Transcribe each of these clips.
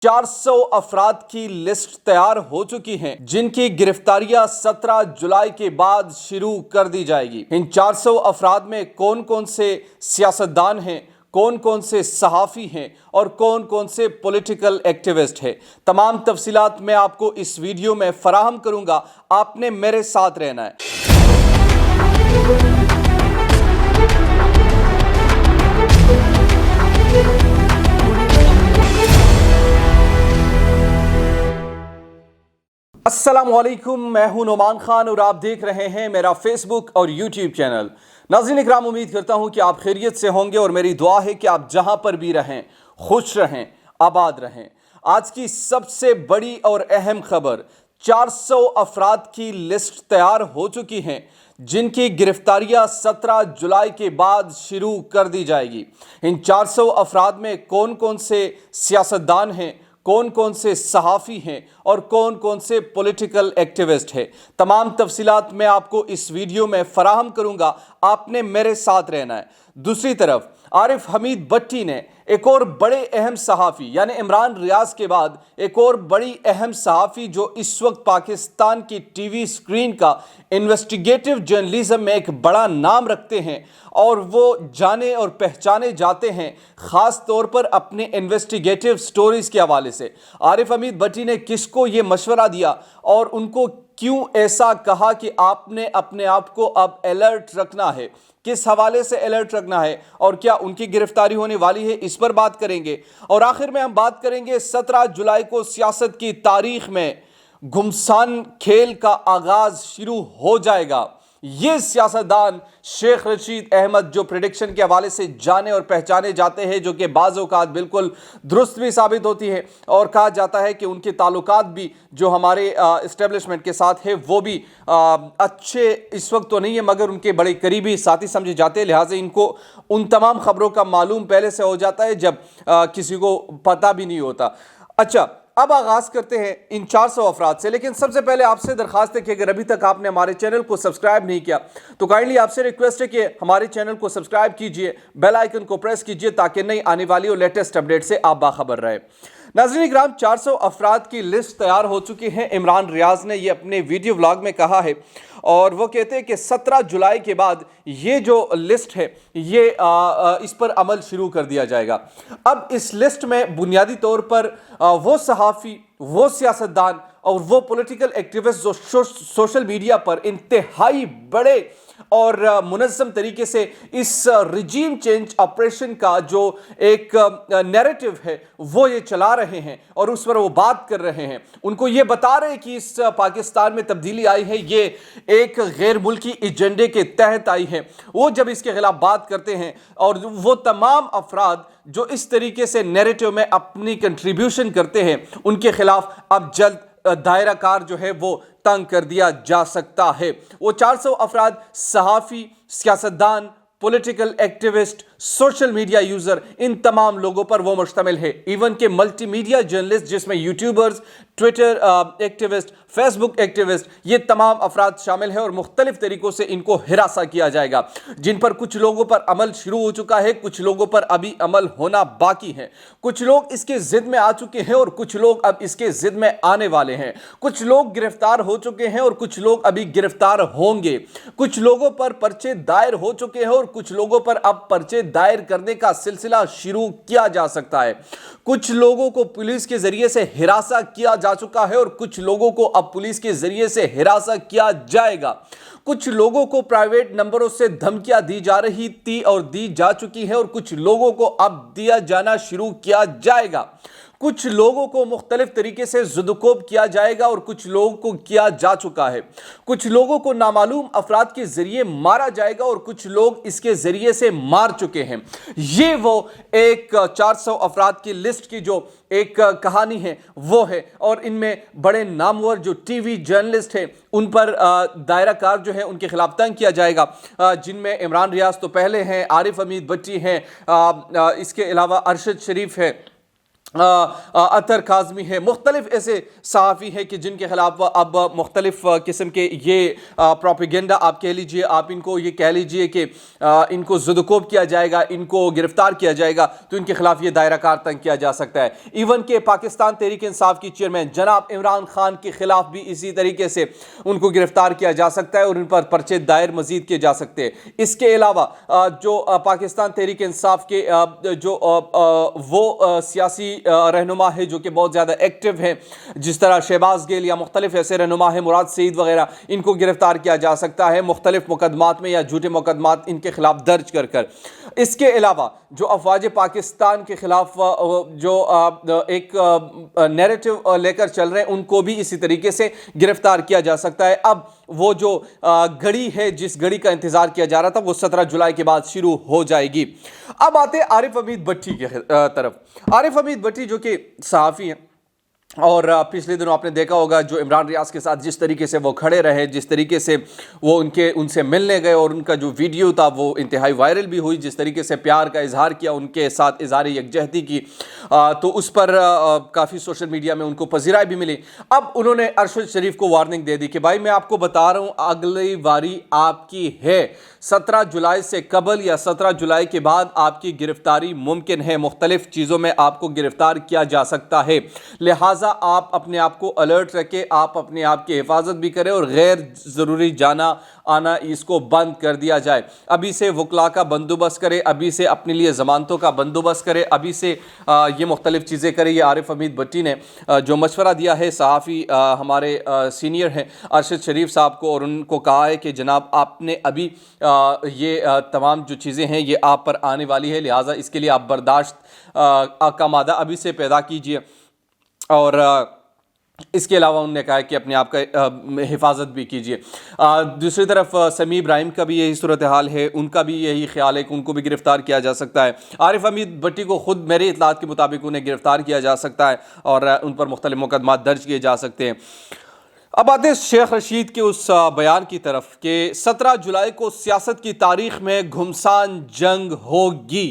400 افراد کی لسٹ تیار ہو چکی ہیں جن کی گرفتاریاں 17 جولائی کے بعد شروع کر دی جائے گی۔ ان 400 افراد میں کون کون سے سیاستدان ہیں، کون کون سے صحافی ہیں اور کون کون سے پولیٹیکل ایکٹیوسٹ ہیں، تمام تفصیلات میں آپ کو اس ویڈیو میں فراہم کروں گا۔ آپ نے میرے ساتھ رہنا ہے۔ السلام علیکم، میں ہوں نعمان خان اور آپ دیکھ رہے ہیں میرا فیس بک اور یوٹیوب چینل۔ ناظرین اکرام، امید کرتا ہوں کہ آپ خیریت سے ہوں گے اور میری دعا ہے کہ آپ جہاں پر بھی رہیں خوش رہیں، آباد رہیں۔ آج کی سب سے بڑی اور اہم خبر، 400 افراد کی لسٹ تیار ہو چکی ہیں جن کی گرفتاریاں 17 جولائی کے بعد شروع کر دی جائے گی۔ ان 400 افراد میں کون کون سے سیاستدان ہیں، کون کون سے صحافی ہیں اور کون کون سے پولیٹیکل ایکٹیوسٹ ہیں، تمام تفصیلات میں آپ کو اس ویڈیو میں فراہم کروں گا۔ آپ نے میرے ساتھ رہنا ہے۔ دوسری طرف عارف حمید بٹی نے ایک اور بڑے اہم صحافی یعنی عمران ریاض کے بعد ایک اور بڑی اہم صحافی جو اس وقت پاکستان کی ٹی وی سکرین کا انویسٹیگیٹو جرنلزم میں ایک بڑا نام رکھتے ہیں اور وہ جانے اور پہچانے جاتے ہیں خاص طور پر اپنے انویسٹیگیٹو سٹوریز کے حوالے سے۔ عارف حمید بٹی نے کس کو یہ مشورہ دیا اور ان کو کیوں ایسا کہا کہ آپ نے اپنے آپ کو اب الرٹ رکھنا ہے، کس حوالے سے الرٹ رکھنا ہے اور کیا ان کی گرفتاری ہونے والی ہے، اس پر بات کریں گے۔ اور آخر میں ہم بات کریں گے 17 جولائی کو سیاست کی تاریخ میں گھمسان کھیل کا آغاز شروع ہو جائے گا۔ یہ سیاستدان شیخ رشید احمد جو پریڈکشن کے حوالے سے جانے اور پہچانے جاتے ہیں، جو کہ بعض اوقات بالکل درست بھی ثابت ہوتی ہے اور کہا جاتا ہے کہ ان کے تعلقات بھی جو ہمارے اسٹیبلشمنٹ کے ساتھ ہے وہ بھی اچھے اس وقت تو نہیں ہے مگر ان کے بڑے قریبی ساتھی سمجھے جاتے ہیں، لہٰذا ان کو ان تمام خبروں کا معلوم پہلے سے ہو جاتا ہے جب کسی کو پتہ بھی نہیں ہوتا۔ اچھا، اب آغاز کرتے ہیں ان 400 افراد سے، لیکن سب سے پہلے آپ سے درخواست ہے کہ اگر ابھی تک آپ نے ہمارے چینل کو سبسکرائب نہیں کیا تو کائنڈلی آپ سے ریکویسٹ ہے کہ ہمارے چینل کو سبسکرائب کیجئے، بیل آئیکن کو پریس کیجئے تاکہ نئی آنے والی اور لیٹسٹ اپڈیٹ سے آپ باخبر رہے۔ ناظرین اکرام، 400 افراد کی لسٹ تیار ہو چکی ہیں۔ عمران ریاض نے یہ اپنے ویڈیو ولاگ میں کہا ہے اور وہ کہتے ہیں کہ 17 جولائی کے بعد یہ جو لسٹ ہے یہ اس پر عمل شروع کر دیا جائے گا۔ اب اس لسٹ میں بنیادی طور پر وہ صحافی، وہ سیاستدان اور وہ پولیٹیکل ایکٹیوسٹ جو سوشل میڈیا پر انتہائی بڑے اور منظم طریقے سے اس رجیم چینج آپریشن کا جو ایک نیریٹو ہے وہ یہ چلا رہے ہیں اور اس پر وہ بات کر رہے ہیں، ان کو یہ بتا رہے ہیں کہ اس پاکستان میں تبدیلی آئی ہے، یہ ایک غیر ملکی ایجنڈے کے تحت آئی ہے۔ وہ جب اس کے خلاف بات کرتے ہیں اور وہ تمام افراد جو اس طریقے سے نیریٹو میں اپنی کنٹریبیوشن کرتے ہیں ان کے خلاف اب جلد دائرہ کار جو ہے وہ تنگ کر دیا جا سکتا ہے۔ وہ 400 افراد صحافی، سیاستدان، political activist, social media user, ان تمام لوگوں پر وہ مشتمل ہے، ایون کہ ملٹی میڈیا جرنلسٹ جس میں یوٹیوبرز، ٹویٹر ایکٹیوسٹ، فیس بک ایکٹیوسٹ، یہ تمام افراد شامل ہیں اور مختلف طریقوں سے ان کو ہراساں کیا جائے گا، جن پر کچھ لوگوں پر عمل شروع ہو چکا ہے، کچھ لوگوں پر ابھی عمل ہونا باقی ہے، کچھ لوگ اس کے ضد میں آ چکے ہیں اور کچھ لوگ اب اس کے ضد میں آنے والے ہیں، کچھ لوگ گرفتار ہو چکے ہیں اور کچھ لوگ ابھی گرفتار ہوں گے، کچھ لوگوں پر پرچے دائر ہو چکے ہیں اور کچھ لوگوں پر اب پرچے دائر کرنے کا سلسلہ شروع کیا جا سکتا ہے، کچھ لوگوں کو پولیس کے ذریعے سے ہراساں کیا جا چکا ہے اور کچھ لوگوں کو اب پولیس کے ذریعے سے ہراساں کیا جائے گا، کچھ لوگوں کو پرائیویٹ نمبروں سے دھمکیاں دی جا رہی تھی اور دی جا چکی ہیں اور کچھ لوگوں کو اب دیا جانا شروع کیا جائے گا، کچھ لوگوں کو مختلف طریقے سے زدوکوب کیا جائے گا اور کچھ لوگوں کو کیا جا چکا ہے، کچھ لوگوں کو نامعلوم افراد کے ذریعے مارا جائے گا اور کچھ لوگ اس کے ذریعے سے مار چکے ہیں۔ یہ وہ ایک 400 افراد کی لسٹ کی جو ایک کہانی ہے وہ ہے، اور ان میں بڑے نامور جو ٹی وی جرنلسٹ ہیں ان پر دائرہ کار جو ہے ان کے خلاف تنگ کیا جائے گا، جن میں عمران ریاض تو پہلے ہیں، عارف حمید بٹی ہیں، اس کے علاوہ ارشد شریف ہے، अतर काज़मी है, मुख्तलिफ ऐसे सहाफ़ी हैं कि जिनके ख़िलाफ़ अब मुख्तलिफ किस्म के ये प्रोपेगेंडा आप कह लीजिए, आप इनको ये कह लीजिए कि इनको ज़ुदकोब किया जाएगा, इनको गिरफ़्तार किया जाएगा, तो इनके ख़िलाफ़ ये दायरा कार तंग किया जा सकता है। इवन के पाकिस्तान तहरीक इंसाफ की चेयरमैन जनाब इमरान खान के ख़िलाफ़ भी इसी तरीके से उनको गिरफ़्तार किया जा सकता है और इन पर पर्चे दायर मज़ीद किए जा सकते हैं। इसके अलावा जो पाकिस्तान तहरीक इंसाफ के जो वो सियासी रहनुमा है जो कि बहुत ज़्यादा एक्टिव है, जिस तरह शहबाज गिल या मुख्तलिफ ऐसे रहनुमा है, मुराद सईद वगैरह, इनको गिरफ्तार किया जा सकता है मुख्तलिफ मुकदमात में या झूठे मुकदमात इनके खिलाफ दर्ज कर कर। इसके अलावा जो अफवाज पाकिस्तान के खिलाफ जो एक नैरेटिव लेकर चल रहे हैं, उनको भी इसी तरीके से गिरफ्तार किया जा सकता है। अब वो जो घड़ी है, जिस घड़ी का इंतजार किया जा रहा था, वो 17 जुलाई के बाद शुरू हो जाएगी। अब आते हैं आरिफ हमीद भट्टी की तरफ। आरिफ हमीद भट्टी जो कि सहाफ़ी हैं और पिछले दिनों आपने देखा होगा जो इमरान रियाज के साथ जिस तरीके से वो खड़े रहे, जिस तरीके से वो उनसे मिलने गए और उनका जो वीडियो था वो इंतहाई वायरल भी हुई, जिस तरीके से प्यार का इजहार किया, उनके साथ इजहार यकजहती की, तो उस पर काफ़ी सोशल मीडिया में उनको पजीराई भी मिली। अब उन्होंने अरशद शरीफ को वार्निंग दे दी कि भाई मैं आपको बता रहा हूँ, अगली बारी आपकी है, 17 जुलाई से कबल या 17 जुलाई के बाद आपकी गिरफ्तारी मुमकिन है, मुख्तलिफ चीज़ों में आपको गिरफ्तार किया जा सकता है, लिहाजा आप अपने आप को अलर्ट रखें, आप अपने आप की हिफाजत भी करें और गैर ज़रूरी जाना आना इसको बंद कर दिया जाए। अभी से वकला का बंदोबस्त करें, अभी से अपने लिए ज़मानतों का बंदोबस्त करें, अभी से ये मुख्तलिफ चीज़ें करें। ये आरिफ हमीद भट्टी ने जो मशवरा दिया है सहाफ़ी हमारे सीनियर हैं अरशद शरीफ साहब को, और उनको कहा है कि जनाब आपने अभी ये तमाम जो चीज़ें हैं ये आप पर आने वाली है, लिहाजा इसके लिए आप बर्दाश्त का मादा अभी से पैदा कीजिए। और इसके अलावा उन्होंने कहा कि अपने आप का हिफाजत भी कीजिए। दूसरी तरफ समी इब्राहिम का भी यही सूरत हाल है, उनका भी यही ख्याल है कि उनको भी गिरफ़्तार किया जा सकता है। आरिफ हमीद भट्टी को खुद मेरे इतलात के मुताबिक उन्हें गिरफ़्तार किया जा सकता है और उन पर मुख्तलिफ मुकदमात दर्ज किए जा सकते हैं। अब आते हैं शेख रशीद के उस बयान की तरफ कि 17 जुलाई को सियासत की तारीख में घुमसान जंग होगी।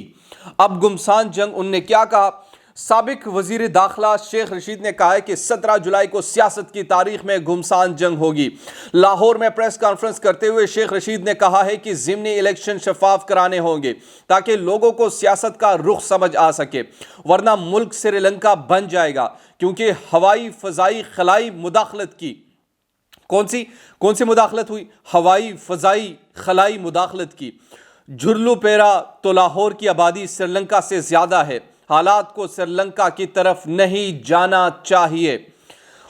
अब घुमसान जंग उनने क्या कहा? साबिक वजीर दाखिला शेख रशीद ने कहा है कि 17 जुलाई को सियासत की तारीख में घुमसान जंग होगी। लाहौर में प्रेस कॉन्फ्रेंस करते हुए शेख रशीद ने कहा है कि ज़िमनी इलेक्शन शफाफ कराने होंगे ताकि लोगों को सियासत का रुख समझ आ सके, वरना मुल्क श्रीलंका बन जाएगा, क्योंकि हवाई फ़ज़ाई खलाई मुदाखलत की कौन सी मुदाखलत हुई? हवाई फ़ज़ाई खलाई मुदाखलत की। झुरलू पेरा तो लाहौर की आबादी श्रीलंका से ज़्यादा है, हालात को श्रीलंका की तरफ नहीं जाना चाहिए।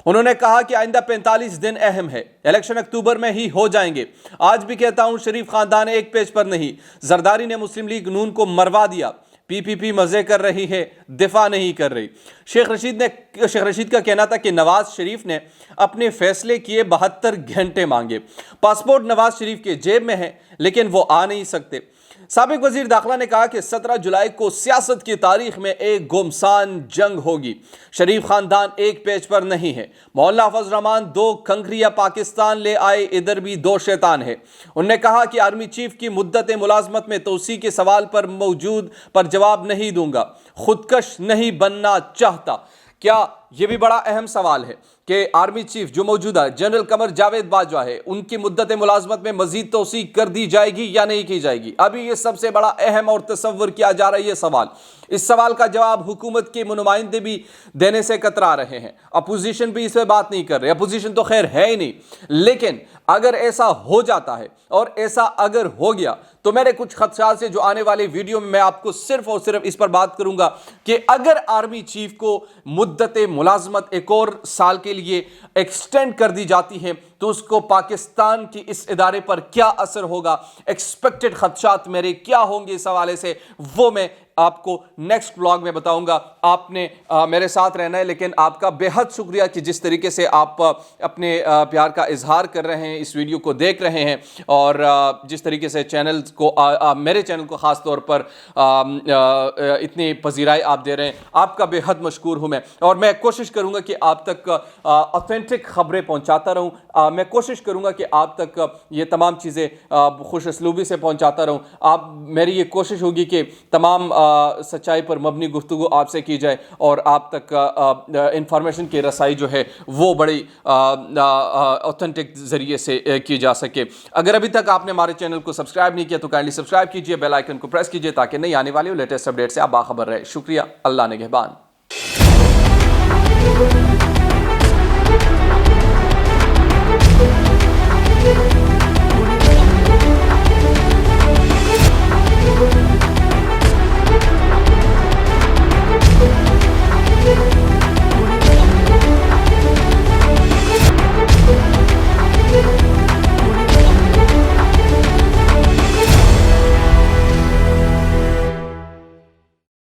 उन्होंने कहा कि आइंदा 45 दिन अहम है, इलेक्शन अक्टूबर में ही हो जाएंगे। आज भी कहता हूं, शरीफ खानदान एक पेज पर नहीं, जरदारी ने मुस्लिम लीग नून को मरवा दिया, पीपीपी मजे कर रही है, दिफा नहीं कर रही। शेख रशीद का कहना था कि नवाज शरीफ ने अपने फैसले किए 72 घंटे मांगे, पासपोर्ट नवाज शरीफ के जेब में है लेकिन वो आ नहीं सकते। साबिक वजीर दाखिला ने कहा कि 17 जुलाई को सियासत की तारीख में एक घुमसान जंग होगी। शरीफ खानदान एक पेज पर नहीं है, मौलाना हफज रहमान 2 कंकरिया पाकिस्तान ले आए, इधर भी 2 शैतान है। उन्होंने कहा कि आर्मी चीफ की मुद्दत मुलाजमत में तोसी के सवाल पर जवाब नहीं दूंगा, खुदकश नहीं बनना चाहता। क्या ये भी बड़ा अहम सवाल है कि आर्मी चीफ जो मौजूदा जनरल कमर जावेद बाजवा है, उनकी मुद्दत मुलाजमत में मजीद तोसी कर दी जाएगी या नहीं की जाएगी? अभी ये सबसे बड़ा अहम और तसव्वुर किया जा रहा है ये सवाल। इस सवाल का जवाब हुकूमत के नुमाइंदे भी देने से कतरा रहे हैं, अपोजिशन भी इस पर बात नहीं कर रहे। अपोजिशन तो खैर है ही नहीं, लेकिन अगर ऐसा हो जाता है और ऐसा अगर हो गया तो मेरे कुछ खदशात से जो आने वाले वीडियो में मैं आपको सिर्फ और सिर्फ इस पर बात करूंगा कि अगर आर्मी चीफ को मुद्दत मुलाजमत एक और साल के लिए एक्सटेंड कर दी जाती है तो उसको पाकिस्तान की इस इदारे पर क्या असर होगा, एक्सपेक्टेड खदशात मेरे क्या होंगे इस हवाले से, वो मैं आपको नेक्स्ट ब्लॉग में बताऊंगा। आपने मेरे साथ रहना है, लेकिन आपका बेहद शुक्रिया कि जिस तरीके से आप अपने प्यार का इजहार कर रहे हैं, इस वीडियो को देख रहे हैं और जिस तरीके से चैनल को मेरे चैनल को ख़ास तौर पर इतनी पजीराई आप दे रहे हैं, आपका बेहद मशकूर हूं मैं। और मैं कोशिश करूंगा कि आप तक ऑथेंटिक खबरें पहुंचाता रहूं, मैं कोशिश करूंगा कि आप तक ये तमाम चीज़ें खुश असलूबी से पहुंचाता रहूं। मेरी ये कोशिश होगी कि तमाम सच्चाई पर मबनी गुफ्तगू आपसे की जाए और आप तक इंफॉर्मेशन की रसाई जो है वो बड़ी ऑथेंटिक ज़रिए से की जा सके। अगर अभी तक आपने हमारे चैनल को सब्सक्राइब नहीं किया तो काइंडली सब्सक्राइब कीजिए, बेल आइकन को प्रेस कीजिए ताकि नई आने वाली लेटेस्ट अपडेट से आप बाखबर रहे। शुक्रिया, अल्लाह निगहबान।